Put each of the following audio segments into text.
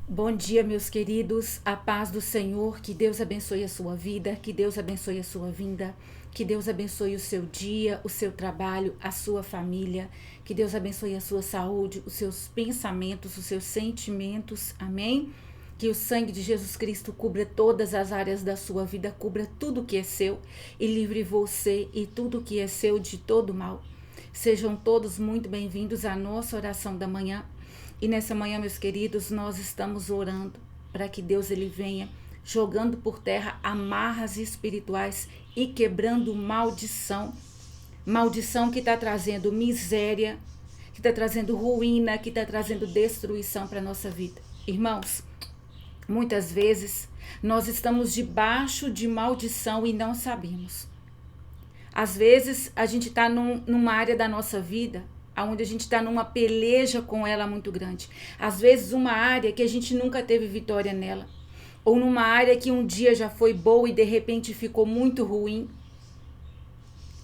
Bom dia, meus queridos. A paz do Senhor. Que Deus abençoe a sua vida, que Deus abençoe a sua vinda, que Deus abençoe o seu dia, o seu trabalho, a sua família, que Deus abençoe a sua saúde, os seus pensamentos, os seus sentimentos. Amém? Que o sangue de Jesus Cristo cubra todas as áreas da sua vida, cubra tudo que é seu e livre você e tudo que é seu de todo mal. Sejam todos muito bem-vindos à nossa oração da manhã. E nessa manhã, meus queridos, nós estamos orando para que Deus ele venha jogando por terra amarras espirituais e quebrando maldição. Maldição que está trazendo miséria, que está trazendo ruína, que está trazendo destruição para a nossa vida. Irmãos, muitas vezes nós estamos debaixo de maldição e não sabemos. Às vezes a gente está numa área da nossa vida onde a gente está numa peleja com ela muito grande. Às vezes uma área que a gente nunca teve vitória nela. Ou numa área que um dia já foi boa e de repente ficou muito ruim.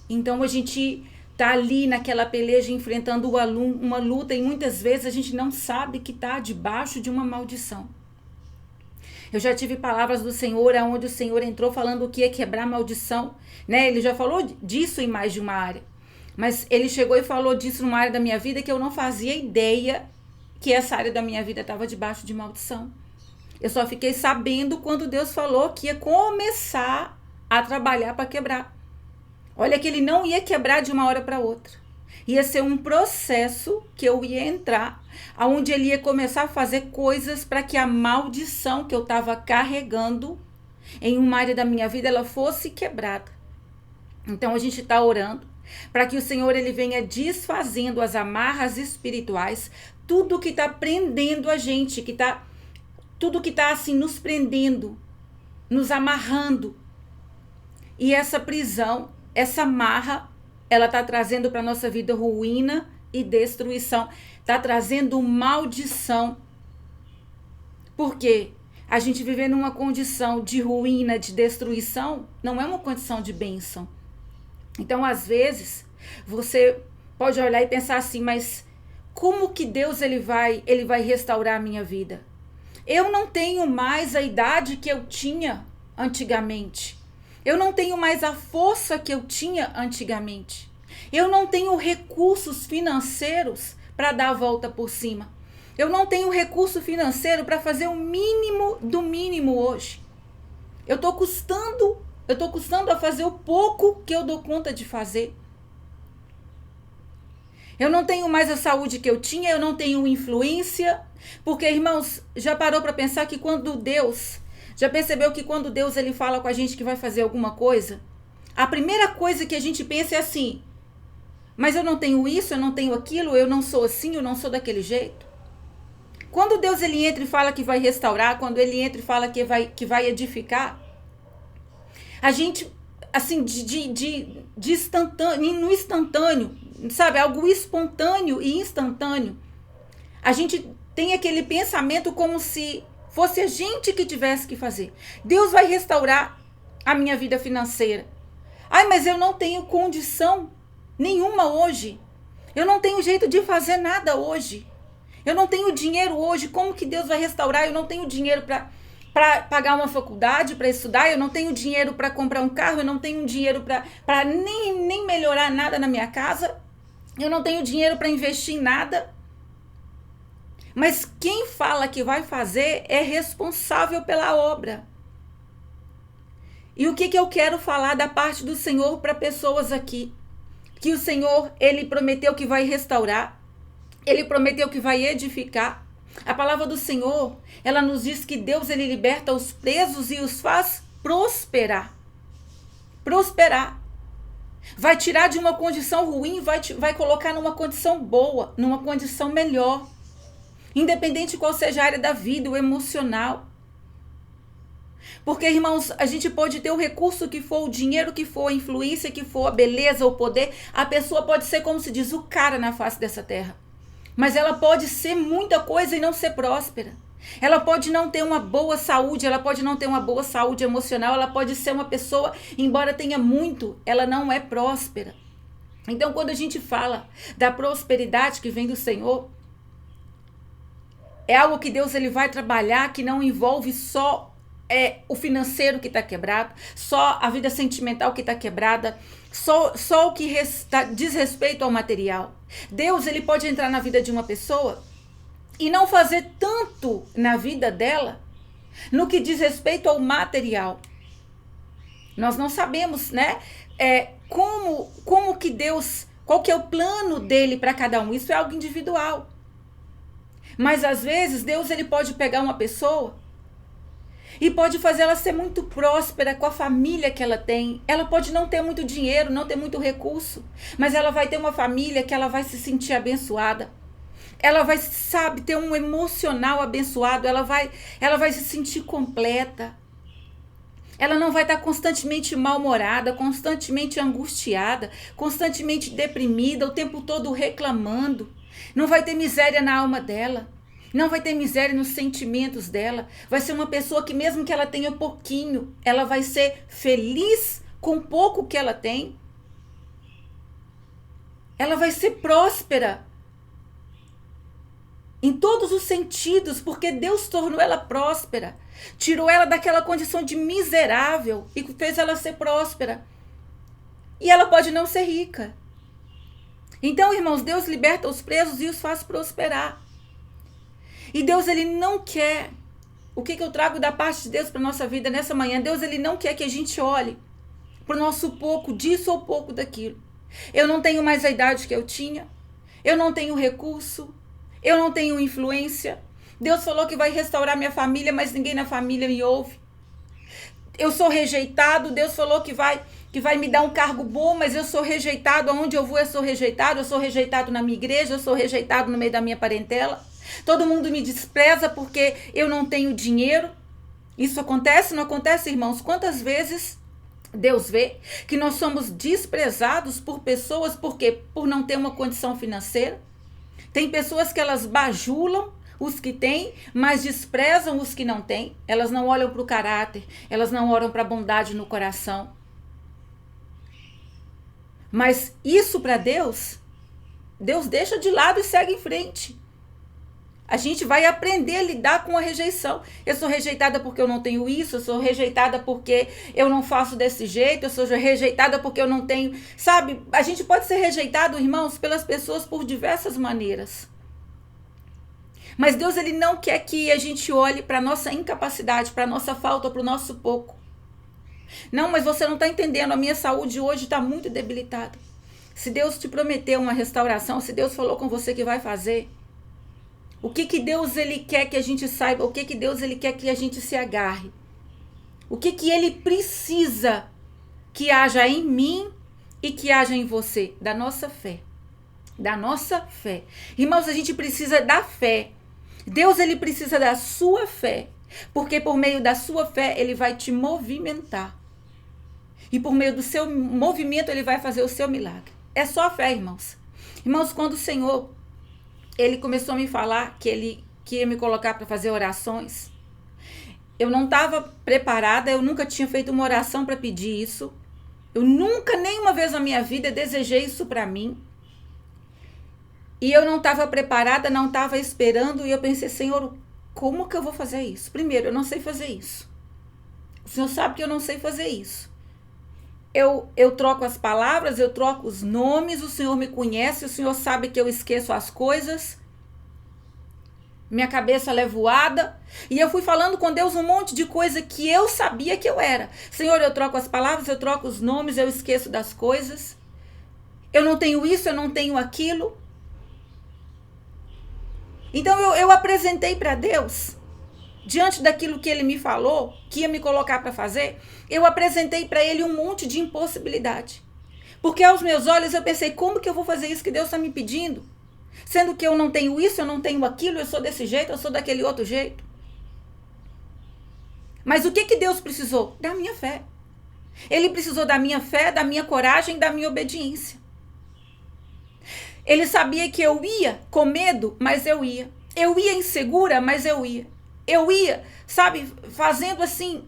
Então a gente está ali naquela peleja enfrentando uma luta e muitas vezes a gente não sabe que está debaixo de uma maldição. Eu já tive palavras do Senhor, onde o Senhor entrou falando o que ia quebrar maldição, né? Ele já falou disso em mais de uma área. Mas ele chegou e falou disso numa área da minha vida que eu não fazia ideia que essa área da minha vida estava debaixo de maldição. Eu só fiquei sabendo quando Deus falou que ia começar a trabalhar para quebrar. Olha que ele não ia quebrar de uma hora para outra. Ia ser um processo que eu ia entrar, onde ele ia começar a fazer coisas para que a maldição que eu estava carregando em uma área da minha vida, ela fosse quebrada. Então a gente está orando para que o Senhor ele venha desfazendo as amarras espirituais, tudo que está prendendo a gente, tudo que está assim nos prendendo, nos amarrando. E essa prisão, essa amarra, ela está trazendo para a nossa vida ruína e destruição. Está trazendo maldição. Por quê? A gente viver numa condição de ruína, de destruição, não é uma condição de bênção. Então, às vezes, você pode olhar e pensar assim, mas como que Deus ele vai restaurar a minha vida? Eu não tenho mais a idade que eu tinha antigamente. Eu não tenho mais a força que eu tinha antigamente. Eu não tenho recursos financeiros para dar a volta por cima. Eu não tenho recurso financeiro para fazer o mínimo do mínimo hoje. Eu estou custando a fazer o pouco que eu dou conta de fazer. Eu não tenho mais a saúde que eu tinha, eu não tenho influência. Porque, irmãos, já parou para pensar que já percebeu que quando Deus ele fala com a gente que vai fazer alguma coisa, a primeira coisa que a gente pensa é assim, mas eu não tenho isso, eu não tenho aquilo, eu não sou assim, eu não sou daquele jeito. Quando Deus ele entra e fala que vai restaurar, quando ele entra e fala que vai edificar, a gente, assim, de instantâneo, no instantâneo, sabe, algo espontâneo e instantâneo, a gente tem aquele pensamento como se fosse a gente que tivesse que fazer. Deus vai restaurar a minha vida financeira. Ai, mas eu não tenho condição nenhuma hoje. Eu não tenho jeito de fazer nada hoje. Eu não tenho dinheiro hoje. Como que Deus vai restaurar? Eu não tenho dinheiro para pagar uma faculdade, para estudar. Eu não tenho dinheiro para comprar um carro. Eu não tenho dinheiro para nem melhorar nada na minha casa. Eu não tenho dinheiro para investir em nada. Mas quem fala que vai fazer é responsável pela obra. E o que eu quero falar da parte do Senhor para pessoas aqui? Que o Senhor, ele prometeu que vai restaurar. Ele prometeu que vai edificar. A palavra do Senhor, ela nos diz que Deus, ele liberta os presos e os faz prosperar. Prosperar. Vai tirar de uma condição ruim, vai colocar numa condição boa, numa condição melhor. Independente de qual seja a área da vida, o emocional. Porque, irmãos, a gente pode ter o recurso que for, o dinheiro que for, a influência que for, a beleza, o poder. A pessoa pode ser, como se diz, o cara na face dessa terra. Mas ela pode ser muita coisa e não ser próspera. Ela pode não ter uma boa saúde, ela pode não ter uma boa saúde emocional, ela pode ser uma pessoa, embora tenha muito, ela não é próspera. Então, quando a gente fala da prosperidade que vem do Senhor, É algo que Deus ele vai trabalhar, que não envolve só o financeiro que está quebrado, só a vida sentimental que está quebrada, só o que diz respeito ao material. Deus ele pode entrar na vida de uma pessoa e não fazer tanto na vida dela no que diz respeito ao material. Nós não sabemos, né? Como que Deus, qual que é o plano dele para cada um. Isso é algo individual. Mas às vezes Deus ele pode pegar uma pessoa e pode fazer ela ser muito próspera com a família que ela tem. Ela pode não ter muito dinheiro, não ter muito recurso, mas ela vai ter uma família que ela vai se sentir abençoada. Ela vai, sabe, ter um emocional abençoado, ela vai se sentir completa. Ela não vai estar constantemente mal-humorada, constantemente angustiada, constantemente deprimida, o tempo todo reclamando. Não vai ter miséria na alma dela. Não vai ter miséria nos sentimentos dela. Vai ser uma pessoa que mesmo que ela tenha pouquinho, ela vai ser feliz com o pouco que ela tem. Ela vai ser próspera em todos os sentidos, porque Deus tornou ela próspera. Tirou ela daquela condição de miserável e fez ela ser próspera. E ela pode não ser rica. Então, irmãos, Deus liberta os presos e os faz prosperar. E Deus, ele não quer. O que eu trago da parte de Deus para a nossa vida nessa manhã? Deus, ele não quer que a gente olhe para o nosso pouco disso ou pouco daquilo. Eu não tenho mais a idade que eu tinha. Eu não tenho recurso. Eu não tenho influência. Deus falou que vai restaurar minha família, mas ninguém na família me ouve. Eu sou rejeitado. Deus falou que vai me dar um cargo bom, mas eu sou rejeitado. Aonde eu vou, eu sou rejeitado. Eu sou rejeitado na minha igreja. Eu sou rejeitado no meio da minha parentela. Todo mundo me despreza porque eu não tenho dinheiro. Isso acontece? Não acontece, irmãos? Quantas vezes Deus vê que nós somos desprezados por pessoas por não ter uma condição financeira? Tem pessoas que elas bajulam os que têm, mas desprezam os que não têm. Elas não olham para o caráter, elas não olham para a bondade no coração. Mas isso para Deus deixa de lado e segue em frente. A gente vai aprender a lidar com a rejeição. Eu sou rejeitada porque eu não tenho isso, eu sou rejeitada porque eu não faço desse jeito, eu sou rejeitada porque eu não tenho... Sabe, a gente pode ser rejeitado, irmãos, pelas pessoas por diversas maneiras. Mas Deus, ele não quer que a gente olhe para a nossa incapacidade, para a nossa falta, para o nosso pouco. Não, mas você não está entendendo, a minha saúde hoje está muito debilitada. Se Deus te prometeu uma restauração, se Deus falou com você que vai fazer... O que Deus ele quer que a gente saiba? O que Deus ele quer que a gente se agarre? O que ele precisa que haja em mim e que haja em você? Da nossa fé. Da nossa fé. Irmãos, a gente precisa da fé. Deus ele precisa da sua fé. Porque por meio da sua fé ele vai te movimentar. E por meio do seu movimento ele vai fazer o seu milagre. É só a fé, irmãos. Irmãos, quando o Senhor... Ele começou a me falar que ele ia me colocar para fazer orações. Eu não estava preparada, eu nunca tinha feito uma oração para pedir isso. Eu nunca, nenhuma vez na minha vida, desejei isso para mim. E eu não estava preparada, não estava esperando. E eu pensei, Senhor, como que eu vou fazer isso? Primeiro, eu não sei fazer isso. O Senhor sabe que eu não sei fazer isso. Eu troco as palavras, eu troco os nomes, o Senhor me conhece, o Senhor sabe que eu esqueço as coisas. Minha cabeça ela é voada. E eu fui falando com Deus um monte de coisa que eu sabia que eu era. Senhor, eu troco as palavras, eu troco os nomes, eu esqueço das coisas. Eu não tenho isso, eu não tenho aquilo. Então eu apresentei para Deus, diante daquilo que ele me falou, que ia me colocar para fazer, eu apresentei para ele um monte de impossibilidade. Porque aos meus olhos eu pensei, como que eu vou fazer isso que Deus está me pedindo? Sendo que eu não tenho isso, eu não tenho aquilo, eu sou desse jeito, eu sou daquele outro jeito. Mas o que Deus precisou? Da minha fé. Ele precisou da minha fé, da minha coragem, da minha obediência. Ele sabia que eu ia com medo, mas eu ia. Eu ia insegura, mas eu ia. Eu ia, sabe, fazendo assim,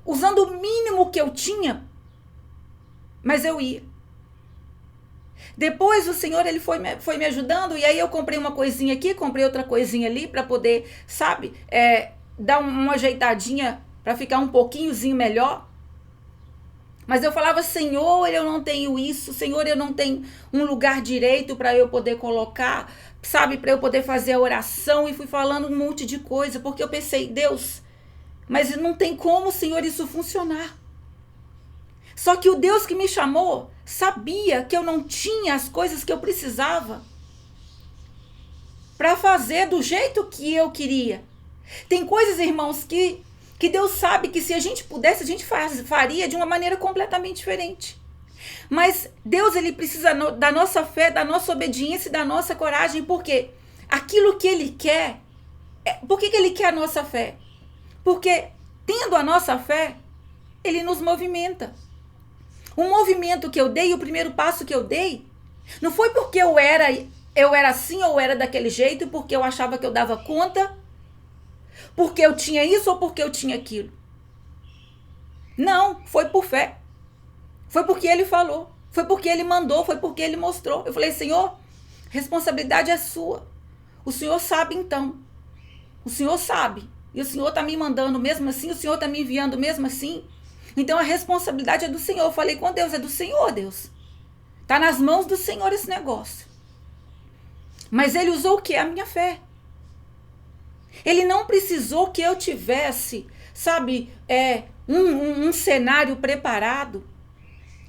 usando o mínimo que eu tinha, mas eu ia. Depois o Senhor ele foi me ajudando, e aí eu comprei uma coisinha aqui, comprei outra coisinha ali para poder, sabe, dar uma ajeitadinha para ficar um pouquinhozinho melhor. Mas eu falava, Senhor, eu não tenho isso, Senhor, eu não tenho um lugar direito para eu poder colocar, sabe, para eu poder fazer a oração, e fui falando um monte de coisa, porque eu pensei, Deus, mas não tem como, Senhor, isso funcionar. Só que o Deus que me chamou sabia que eu não tinha as coisas que eu precisava para fazer do jeito que eu queria. Tem coisas, irmãos, que Deus sabe que se a gente pudesse, a gente faria de uma maneira completamente diferente. Mas Deus, ele precisa da nossa fé, da nossa obediência e da nossa coragem, porque aquilo que ele quer, por que ele quer a nossa fé? Porque tendo a nossa fé, ele nos movimenta. O movimento que eu dei, o primeiro passo que eu dei, não foi porque eu era assim ou era daquele jeito, porque eu achava que eu dava conta, porque eu tinha isso ou porque eu tinha aquilo. Não, foi por fé. Foi porque ele falou, foi porque ele mandou, foi porque ele mostrou. Eu falei, Senhor, responsabilidade é sua. O Senhor sabe então. O Senhor sabe. E o Senhor está me mandando mesmo assim, o Senhor está me enviando mesmo assim. Então a responsabilidade é do Senhor. Eu falei com Deus, é do Senhor, Deus. Está nas mãos do Senhor esse negócio. Mas ele usou o quê? A minha fé. Ele não precisou que eu tivesse, sabe, um cenário preparado.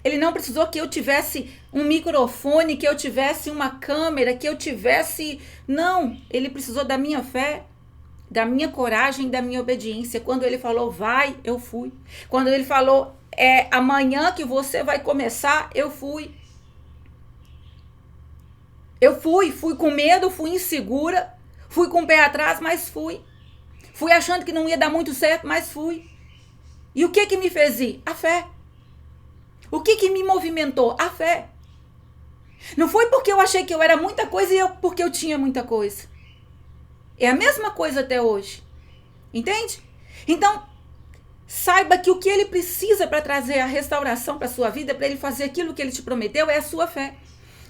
Ele não precisou que eu tivesse um microfone, que eu tivesse uma câmera, que eu tivesse... Não, ele precisou da minha fé, da minha coragem, da minha obediência. Quando ele falou, vai, eu fui. Quando ele falou, amanhã que você vai começar, eu fui. Eu fui com medo, fui insegura, fui com o pé atrás, mas fui. Fui achando que não ia dar muito certo, mas fui. E o que me fez ir? A fé. O que me movimentou? A fé. Não foi porque eu achei que eu era muita coisa e porque eu tinha muita coisa. É a mesma coisa até hoje. Entende? Então, saiba que o que ele precisa para trazer a restauração para a sua vida, para ele fazer aquilo que ele te prometeu, é a sua fé.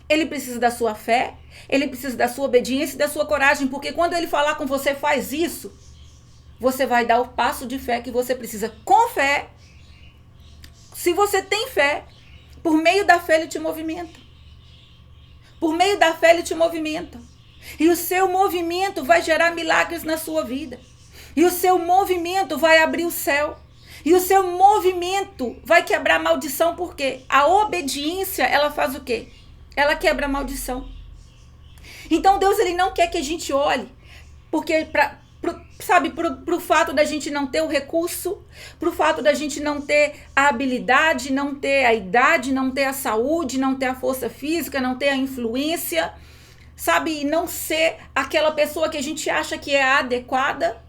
Ele precisa da sua fé, ele precisa da sua obediência e da sua coragem, porque quando ele falar com você, faz isso, você vai dar o passo de fé que você precisa. Com fé, se você tem fé, por meio da fé ele te movimenta. Por meio da fé ele te movimenta. E o seu movimento vai gerar milagres na sua vida. E o seu movimento vai abrir o céu. E o seu movimento vai quebrar a maldição, porque a obediência, ela faz o quê? Ela quebra a maldição. Então Deus, ele não quer que a gente olhe, porque pro fato da gente não ter o recurso, pro fato da gente não ter a habilidade, não ter a idade, não ter a saúde, não ter a força física, não ter a influência, sabe, e não ser aquela pessoa que a gente acha que é adequada.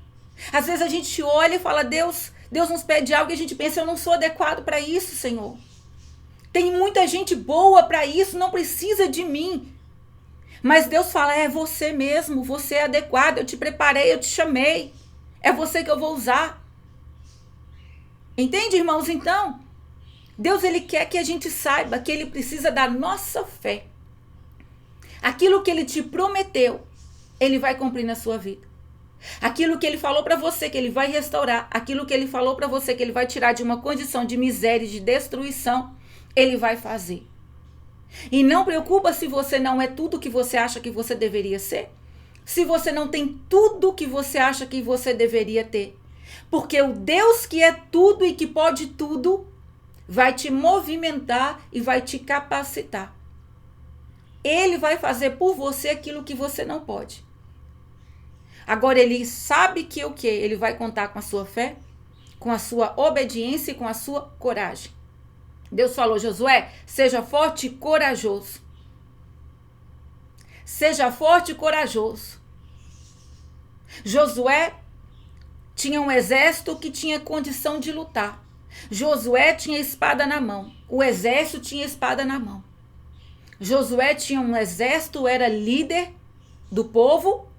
Às vezes a gente olha e fala, Deus nos pede algo e a gente pensa, eu não sou adequado para isso, Senhor. Tem muita gente boa para isso, não precisa de mim. Mas Deus fala, é você mesmo, você é adequado, eu te preparei, eu te chamei. É você que eu vou usar. Entende, irmãos? Então, Deus, ele quer que a gente saiba que ele precisa da nossa fé. Aquilo que ele te prometeu, ele vai cumprir na sua vida. Aquilo que ele falou para você que ele vai restaurar, aquilo que ele falou para você que ele vai tirar de uma condição de miséria e de destruição, ele vai fazer. E não preocupa se você não é tudo que você acha que você deveria ser. Se você não tem tudo que você acha que você deveria ter. Porque o Deus que é tudo e que pode tudo, vai te movimentar e vai te capacitar. Ele vai fazer por você aquilo que você não pode. Agora, ele sabe que o quê? Ele vai contar com a sua fé, com a sua obediência e com a sua coragem. Deus falou, Josué, seja forte e corajoso. Seja forte e corajoso. Josué tinha um exército que tinha condição de lutar. Josué tinha espada na mão. O exército tinha espada na mão. Josué tinha um exército, era líder do povo.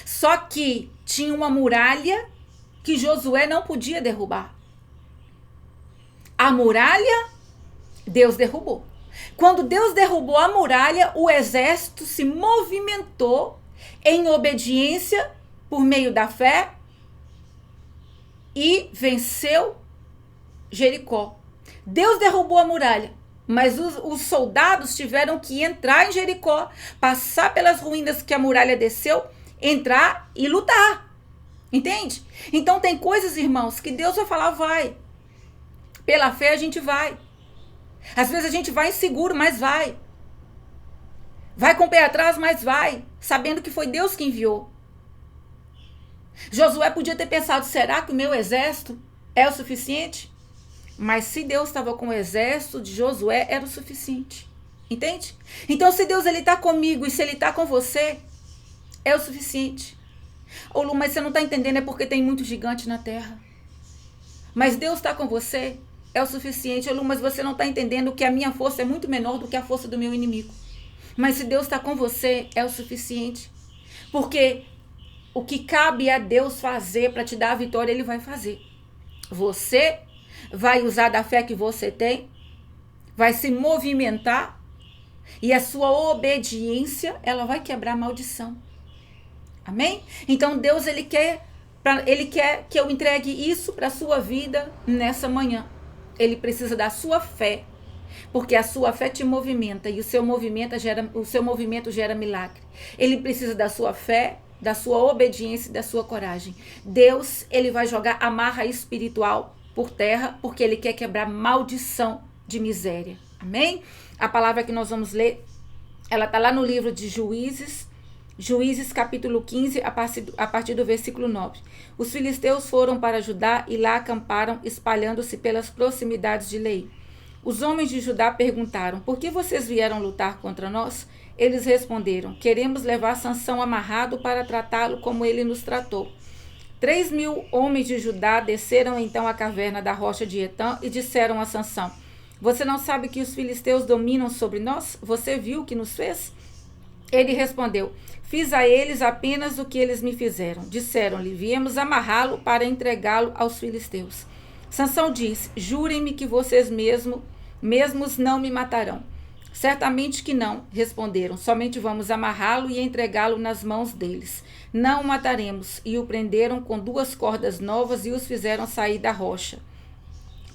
Só que tinha uma muralha que Josué não podia derrubar. A muralha, Deus derrubou. Quando Deus derrubou a muralha, o exército se movimentou em obediência por meio da fé e venceu Jericó. Deus derrubou a muralha, mas os soldados tiveram que entrar em Jericó, passar pelas ruínas que a muralha desceu, entrar e lutar. Entende? Então tem coisas, irmãos, que Deus vai falar, vai. Pela fé a gente vai. Às vezes a gente vai inseguro, mas vai. Vai com o pé atrás, mas vai. Sabendo que foi Deus que enviou. Josué podia ter pensado, será que o meu exército é o suficiente? Mas se Deus estava com o exército de Josué, era o suficiente. Entende? Então se Deus está comigo e se ele está com você, é o suficiente. Ô Lu, mas você não está entendendo, é porque tem muito gigante na terra. Mas Deus está com você, é o suficiente. Ô Lu, mas você não está entendendo que a minha força é muito menor do que a força do meu inimigo. Mas se Deus está com você, é o suficiente. Porque o que cabe a Deus fazer para te dar a vitória, ele vai fazer. Você vai usar da fé que você tem, vai se movimentar e a sua obediência, ela vai quebrar a maldição. Amém? Então Deus, ele quer que eu entregue isso para a sua vida nessa manhã. Ele precisa da sua fé, porque a sua fé te movimenta e o seu movimento gera milagre. Ele precisa da sua fé, da sua obediência e da sua coragem. Deus, ele vai jogar a marra espiritual por terra, porque ele quer quebrar maldição de miséria. Amém? A palavra que nós vamos ler, ela está lá no livro de Juízes capítulo 15, a partir do versículo 9. Os filisteus foram para Judá e lá acamparam, espalhando-se pelas proximidades de Leí. Os homens de Judá perguntaram, por que vocês vieram lutar contra nós? Eles responderam, queremos levar Sansão amarrado para tratá-lo como ele nos tratou. 3.000 homens de Judá desceram então à caverna da rocha de Etã e disseram a Sansão, você não sabe que os filisteus dominam sobre nós? Você viu o que nos fez? Ele respondeu, fiz a eles apenas o que eles me fizeram. Disseram-lhe, viemos amarrá-lo para entregá-lo aos filisteus. Sansão disse, jurem-me que vocês mesmos não me matarão. Certamente que não, responderam, somente vamos amarrá-lo e entregá-lo nas mãos deles. Não o mataremos. E o prenderam com 2 cordas novas e os fizeram sair da rocha.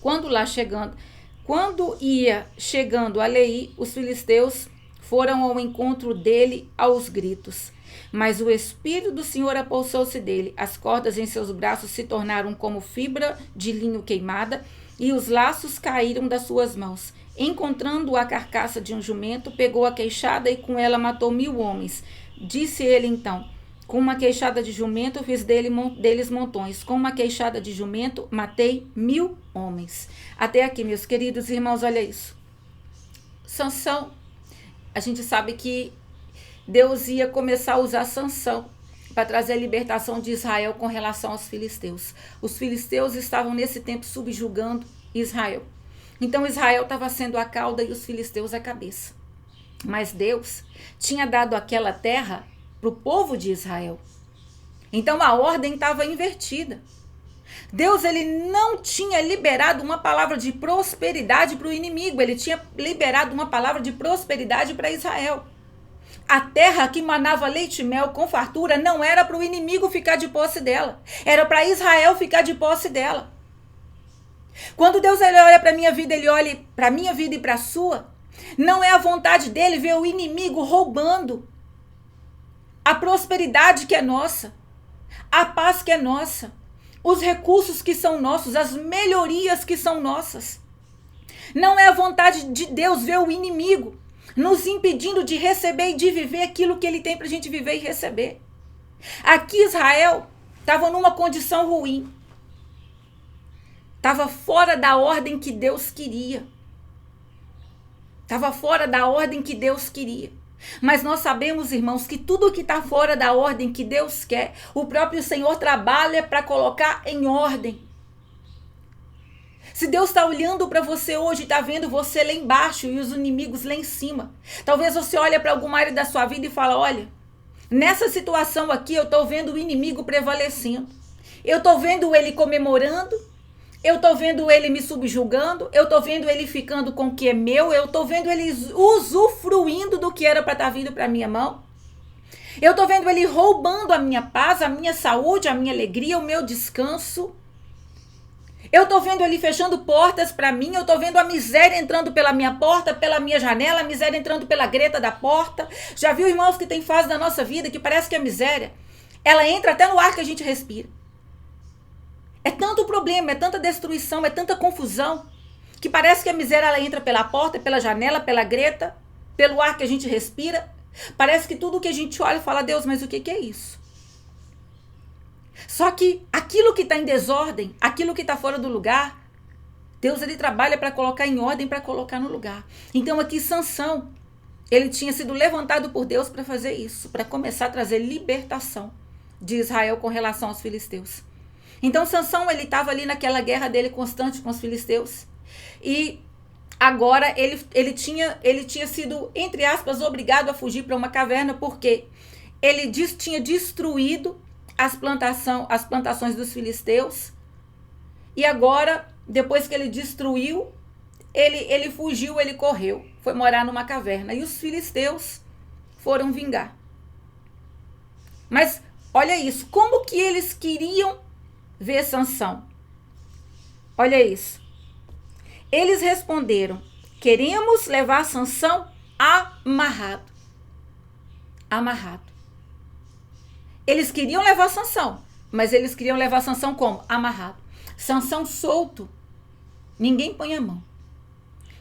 Quando ia chegando a Leí, os filisteus foram ao encontro dele aos gritos. Mas o Espírito do Senhor apossou-se dele. As cordas em seus braços se tornaram como fibra de linho queimada e os laços caíram das suas mãos. Encontrando a carcaça de um jumento, pegou a queixada e com ela matou 1.000 homens. Disse ele então, com uma queixada de jumento fiz deles montões. Com uma queixada de jumento matei 1.000 homens. Até aqui, meus queridos irmãos, olha isso. Sansão, a gente sabe que Deus ia começar a usar Sansão para trazer a libertação de Israel com relação aos filisteus. Os filisteus estavam nesse tempo subjugando Israel. Então Israel estava sendo a cauda e os filisteus a cabeça. Mas Deus tinha dado aquela terra para o povo de Israel. Então a ordem estava invertida. Deus, ele não tinha liberado uma palavra de prosperidade para o inimigo. Ele tinha liberado uma palavra de prosperidade para Israel. A terra que manava leite e mel com fartura não era para o inimigo ficar de posse dela. Era para Israel ficar de posse dela. Quando Deus, ele olha para a minha vida, ele olha para a minha vida e para a sua, não é a vontade dele ver o inimigo roubando a prosperidade que é nossa, a paz que é nossa, os recursos que são nossos, as melhorias que são nossas. Não é a vontade de Deus ver o inimigo nos impedindo de receber e de viver aquilo que ele tem para a gente viver e receber. Aqui Israel estava numa condição ruim. Estava fora da ordem que Deus queria. Estava fora da ordem que Deus queria. Mas nós sabemos, irmãos, que tudo que está fora da ordem que Deus quer, o próprio Senhor trabalha para colocar em ordem. Se Deus está olhando para você hoje, está vendo você lá embaixo e os inimigos lá em cima. Talvez você olhe para alguma área da sua vida e fala, olha, nessa situação aqui eu estou vendo o inimigo prevalecendo. Eu estou vendo ele comemorando. Eu tô vendo ele me subjugando, eu tô vendo ele ficando com o que é meu, eu tô vendo ele usufruindo do que era para estar vindo para minha mão. Eu tô vendo ele roubando a minha paz, a minha saúde, a minha alegria, o meu descanso. Eu tô vendo ele fechando portas para mim, eu tô vendo a miséria entrando pela minha porta, pela minha janela, a miséria entrando pela greta da porta. Já viu, irmãos, que tem fase da nossa vida que parece que a miséria, ela entra até no ar que a gente respira. É tanto problema, é tanta destruição, é tanta confusão, que parece que a miséria ela entra pela porta, pela janela, pela greta, pelo ar que a gente respira. Parece que tudo que a gente olha e fala, Deus, mas o que é isso? Só que aquilo que está em desordem, aquilo que está fora do lugar, Deus ele trabalha para colocar em ordem, para colocar no lugar. Então aqui Sansão, ele tinha sido levantado por Deus para fazer isso, para começar a trazer libertação de Israel com relação aos filisteus. Então Sansão ele estava ali naquela guerra dele constante com os filisteus. E agora ele tinha sido, entre aspas, obrigado a fugir para uma caverna, porque ele tinha destruído as plantações dos filisteus. E agora, depois que ele destruiu, ele fugiu, ele correu, foi morar numa caverna. E os filisteus foram vingar. Mas olha isso, como que eles queriam ver Sansão? Olha isso. Eles responderam: queremos levar Sansão amarrado. Amarrado. Eles queriam levar Sansão, mas eles queriam levar Sansão como? Amarrado. Sansão solto, ninguém põe a mão.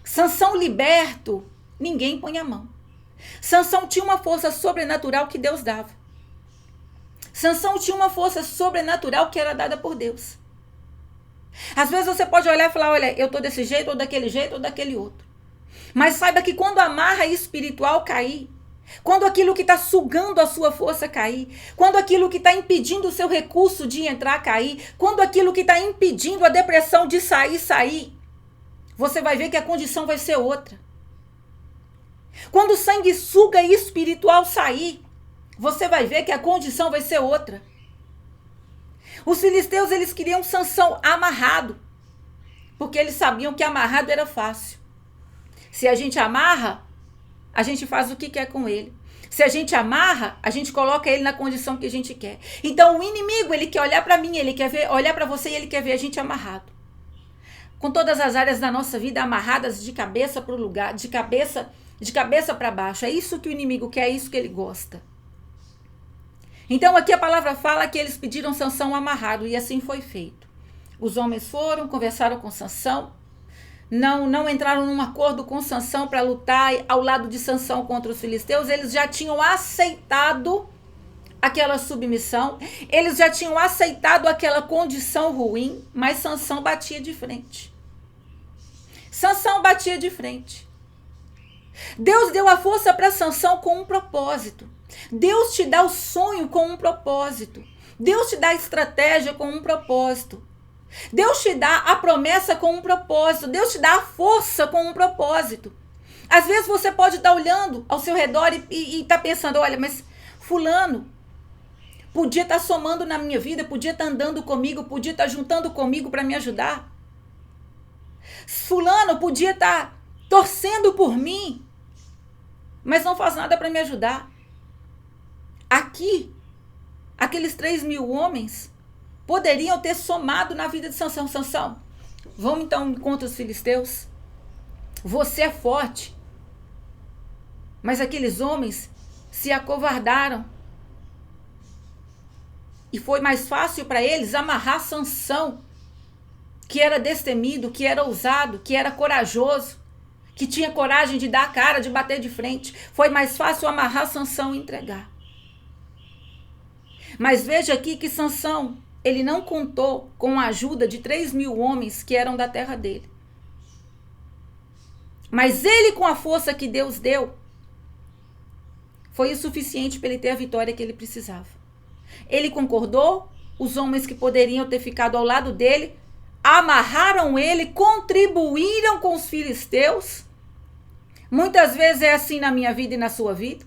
Sansão liberto, ninguém põe a mão. Sansão tinha uma força sobrenatural que Deus dava. Sansão tinha uma força sobrenatural que era dada por Deus. Às vezes você pode olhar e falar, olha, eu tô desse jeito, ou daquele outro. Mas saiba que quando a amarra espiritual cair, quando aquilo que está sugando a sua força cair, quando aquilo que está impedindo o seu recurso de entrar cair, quando aquilo que está impedindo a depressão de sair, você vai ver que a condição vai ser outra. Quando o sanguessuga espiritual sair, você vai ver que a condição vai ser outra. Os filisteus, eles queriam Sansão amarrado, porque eles sabiam que amarrado era fácil. Se a gente amarra, a gente faz o que quer com ele. Se a gente amarra, a gente coloca ele na condição que a gente quer. Então o inimigo, ele quer olhar para mim, ele quer olhar para você e ele quer ver a gente amarrado. Com todas as áreas da nossa vida amarradas de cabeça para o lugar, de cabeça para baixo. É isso que o inimigo quer, é isso que ele gosta. Então aqui a palavra fala que eles pediram Sansão amarrado e assim foi feito. Os homens foram, conversaram com Sansão, não entraram num acordo com Sansão para lutar ao lado de Sansão contra os filisteus. Eles já tinham aceitado aquela submissão, eles já tinham aceitado aquela condição ruim, mas Sansão batia de frente. Sansão batia de frente. Deus deu a força para Sansão com um propósito. Deus te dá o sonho com um propósito. Deus te dá a estratégia com um propósito. Deus te dá a promessa com um propósito. Deus te dá a força com um propósito. Às vezes você pode estar olhando ao seu redor e estar pensando, olha, mas fulano podia estar somando na minha vida, podia estar andando comigo, podia estar juntando comigo para me ajudar. Fulano podia estar torcendo por mim, mas não faz nada para me ajudar. Aqui, aqueles 3.000 homens poderiam ter somado na vida de Sansão. Sansão, vamos então contra os filisteus. Você é forte. Mas aqueles homens se acovardaram. E foi mais fácil para eles amarrar Sansão, que era destemido, que era ousado, que era corajoso, que tinha coragem de dar a cara, de bater de frente. Foi mais fácil amarrar Sansão e entregar. Mas veja aqui que Sansão, ele não contou com a ajuda de 3.000 homens que eram da terra dele. Mas ele, com a força que Deus deu, foi o suficiente para ele ter a vitória que ele precisava. Ele concordou, os homens que poderiam ter ficado ao lado dele, amarraram ele, contribuíram com os filisteus. Muitas vezes é assim na minha vida e na sua vida.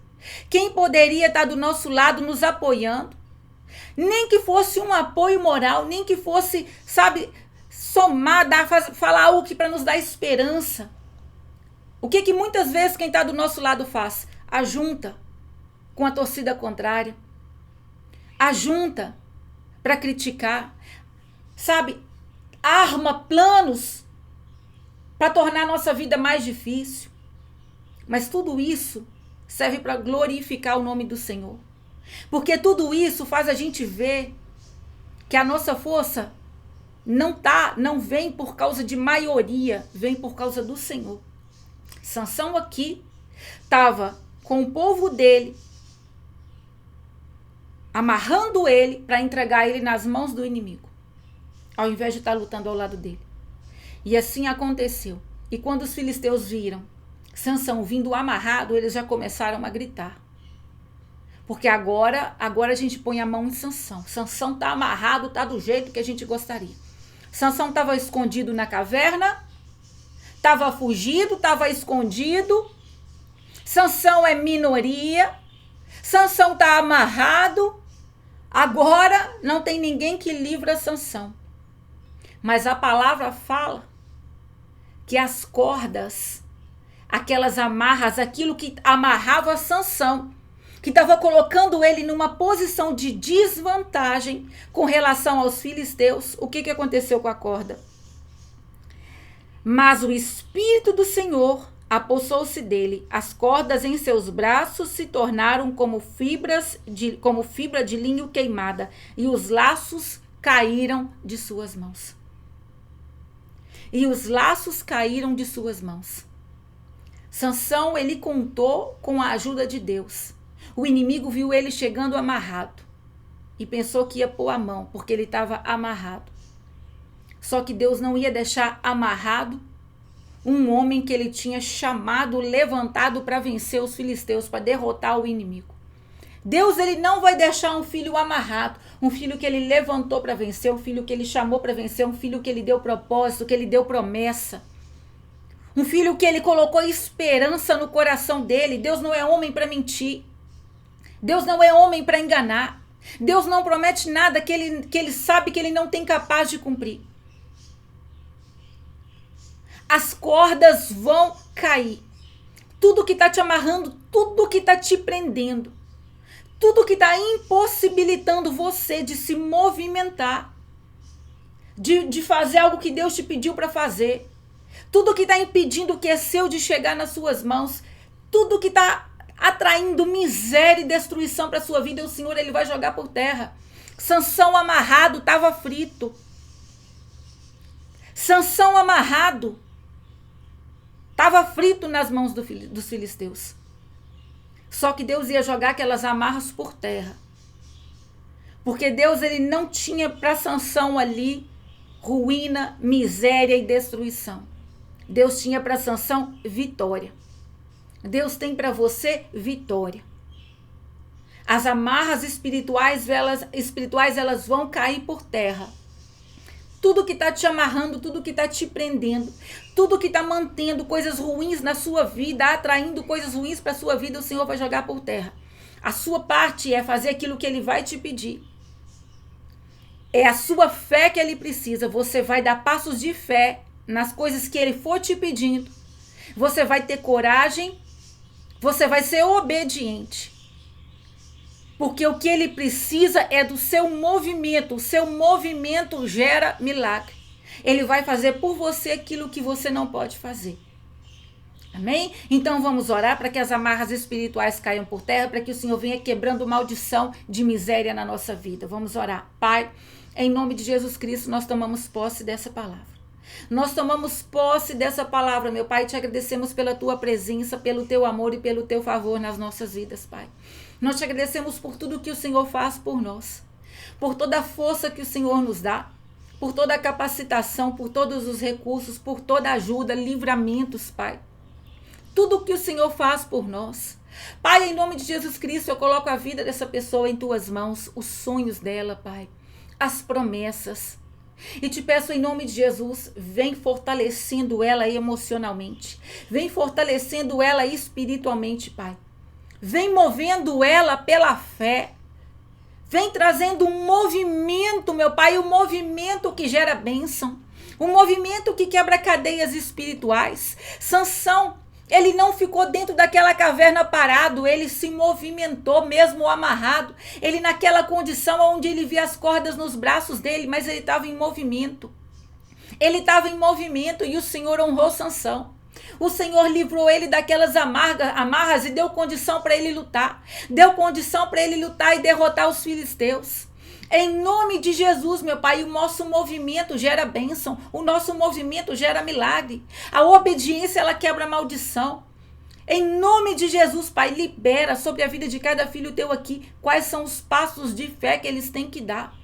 Quem poderia estar do nosso lado nos apoiando, nem que fosse um apoio moral, nem que fosse, sabe, somar, falar algo que para nos dar esperança. O que muitas vezes quem está do nosso lado faz? Ajunta com a torcida contrária. Ajunta para criticar. Sabe? Arma planos para tornar a nossa vida mais difícil. Mas tudo isso serve para glorificar o nome do Senhor. Porque tudo isso faz a gente ver que a nossa força não vem por causa de maioria, vem por causa do Senhor. Sansão aqui estava com o povo dele, amarrando ele para entregar ele nas mãos do inimigo, ao invés de estar lutando ao lado dele. E assim aconteceu. E quando os filisteus viram Sansão vindo amarrado, eles já começaram a gritar. Porque agora a gente põe a mão em Sansão. Sansão está amarrado, está do jeito que a gente gostaria. Sansão estava escondido na caverna, estava fugido, estava escondido. Sansão é minoria. Sansão está amarrado. Agora não tem ninguém que livra Sansão. Mas a palavra fala que as cordas, aquelas amarras, aquilo que amarrava Sansão, que estava colocando ele numa posição de desvantagem com relação aos filisteus, o que aconteceu com a corda? Mas o Espírito do Senhor apossou-se dele, as cordas em seus braços se tornaram como fibra de linho queimada, e os laços caíram de suas mãos. E os laços caíram de suas mãos. Sansão, ele contou com a ajuda de Deus. O inimigo viu ele chegando amarrado e pensou que ia pôr a mão, porque ele estava amarrado. Só que Deus não ia deixar amarrado um homem que ele tinha chamado, levantado para vencer os filisteus, para derrotar o inimigo. Deus, ele não vai deixar um filho amarrado, um filho que ele levantou para vencer, um filho que ele chamou para vencer, um filho que ele deu propósito, que ele deu promessa. Um filho que ele colocou esperança no coração dele. Deus não é homem para mentir. Deus não é homem para enganar. Deus não promete nada que ele sabe que ele não tem capaz de cumprir. As cordas vão cair. Tudo que está te amarrando, tudo que está te prendendo, tudo que está impossibilitando você de se movimentar, de fazer algo que Deus te pediu para fazer, tudo que está impedindo o que é seu de chegar nas suas mãos, tudo que está atraindo miséria e destruição para a sua vida, o Senhor, ele vai jogar por terra. Sansão amarrado estava frito. Sansão amarrado estava frito nas mãos dos filisteus. Só que Deus ia jogar aquelas amarras por terra. Porque Deus, ele não tinha para Sansão ali ruína, miséria e destruição. Deus tinha para Sansão vitória. Deus tem para você vitória. As amarras espirituais, elas vão cair por terra. Tudo que está te amarrando, tudo que está te prendendo, tudo que está mantendo coisas ruins na sua vida, atraindo coisas ruins para a sua vida, o Senhor vai jogar por terra. A sua parte é fazer aquilo que ele vai te pedir. É a sua fé que ele precisa. Você vai dar passos de fé nas coisas que ele for te pedindo. Você vai ter coragem. Você vai ser obediente. Porque o que ele precisa é do seu movimento. O seu movimento gera milagre. Ele vai fazer por você aquilo que você não pode fazer. Amém? Então vamos orar para que as amarras espirituais caiam por terra, para que o Senhor venha quebrando maldição de miséria na nossa vida. Vamos orar. Pai, em nome de Jesus Cristo, nós tomamos posse dessa palavra. Nós tomamos posse dessa palavra, meu Pai, te agradecemos pela tua presença, pelo teu amor e pelo teu favor nas nossas vidas, Pai. Nós te agradecemos por tudo que o Senhor faz por nós, por toda a força que o Senhor nos dá, por toda a capacitação, por todos os recursos, por toda a ajuda, livramentos, Pai. Tudo que o Senhor faz por nós. Pai, em nome de Jesus Cristo, eu coloco a vida dessa pessoa em tuas mãos, os sonhos dela, Pai, as promessas. E te peço em nome de Jesus, vem fortalecendo ela emocionalmente, vem fortalecendo ela espiritualmente, Pai. Vem movendo ela pela fé, vem trazendo um movimento, meu Pai, um movimento que gera bênção, Um movimento que quebra cadeias espirituais. Sansão, ele não ficou dentro daquela caverna parado, ele se movimentou mesmo amarrado. Ele naquela condição onde ele via as cordas nos braços dele, mas ele estava em movimento. Ele estava em movimento e o Senhor honrou Sansão. O Senhor livrou ele daquelas amarras e deu condição para ele lutar. Deu condição para ele lutar e derrotar os filisteus. Em nome de Jesus, meu Pai, o nosso movimento gera bênção, o nosso movimento gera milagre. A obediência, ela quebra a maldição. Em nome de Jesus, Pai, libera sobre a vida de cada filho teu aqui quais são os passos de fé que eles têm que dar.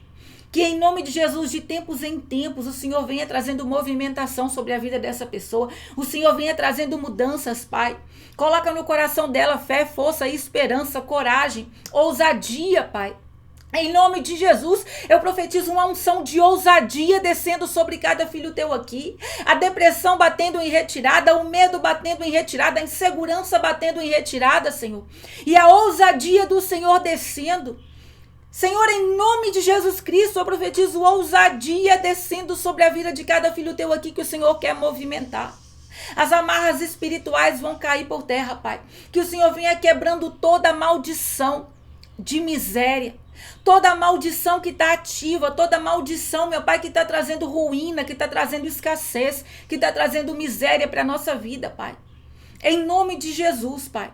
Que em nome de Jesus, de tempos em tempos, o Senhor venha trazendo movimentação sobre a vida dessa pessoa. O Senhor venha trazendo mudanças, Pai. Coloca no coração dela fé, força, esperança, coragem, ousadia, Pai. Em nome de Jesus, eu profetizo uma unção de ousadia descendo sobre cada filho teu aqui. A depressão batendo em retirada, o medo batendo em retirada, a insegurança batendo em retirada, Senhor. E a ousadia do Senhor descendo. Senhor, em nome de Jesus Cristo, eu profetizo ousadia descendo sobre a vida de cada filho teu aqui que o Senhor quer movimentar. As amarras espirituais vão cair por terra, Pai. Que o Senhor venha quebrando toda maldição de miséria. Toda maldição que está ativa, toda maldição, meu Pai, que está trazendo ruína, que está trazendo escassez, que está trazendo miséria para a nossa vida, Pai. Em nome de Jesus, Pai.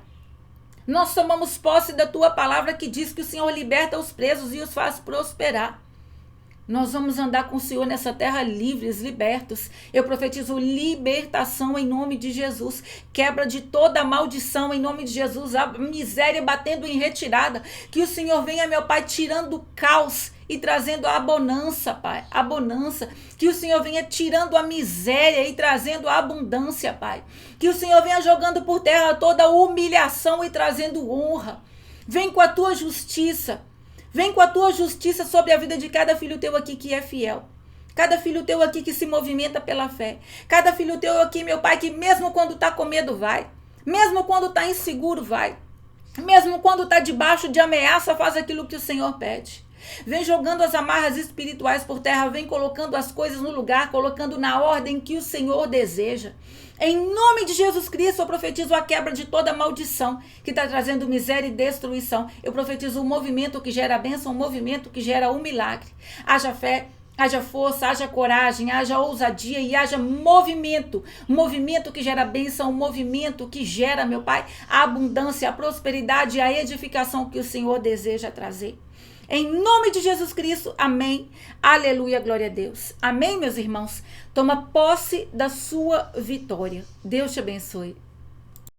Nós tomamos posse da tua palavra que diz que o Senhor liberta os presos e os faz prosperar. Nós vamos andar com o Senhor nessa terra livres, libertos. Eu profetizo libertação em nome de Jesus. Quebra de toda maldição em nome de Jesus. A miséria batendo em retirada. Que o Senhor venha, meu Pai, tirando o caos e trazendo a bonança, Pai. A bonança. Que o Senhor venha tirando a miséria e trazendo a abundância, Pai. Que o Senhor venha jogando por terra toda a humilhação e trazendo honra. Vem com a tua justiça. Vem com a tua justiça sobre a vida de cada filho teu aqui que é fiel. Cada filho teu aqui que se movimenta pela fé. Cada filho teu aqui, meu Pai, que mesmo quando está com medo, vai. Mesmo quando está inseguro, vai. Mesmo quando está debaixo de ameaça, faz aquilo que o Senhor pede. Vem jogando as amarras espirituais por terra, vem colocando as coisas no lugar, colocando na ordem que o Senhor deseja. Em nome de Jesus Cristo, eu profetizo a quebra de toda maldição que está trazendo miséria e destruição. Eu profetizo um movimento que gera bênção, um movimento que gera um milagre. Haja fé, haja força, haja coragem, haja ousadia e haja movimento. Um movimento que gera bênção, um movimento que gera, meu Pai, a abundância, a prosperidade e a edificação que o Senhor deseja trazer. Em nome de Jesus Cristo, amém, aleluia, glória a Deus. Amém, meus irmãos? Toma posse da sua vitória. Deus te abençoe.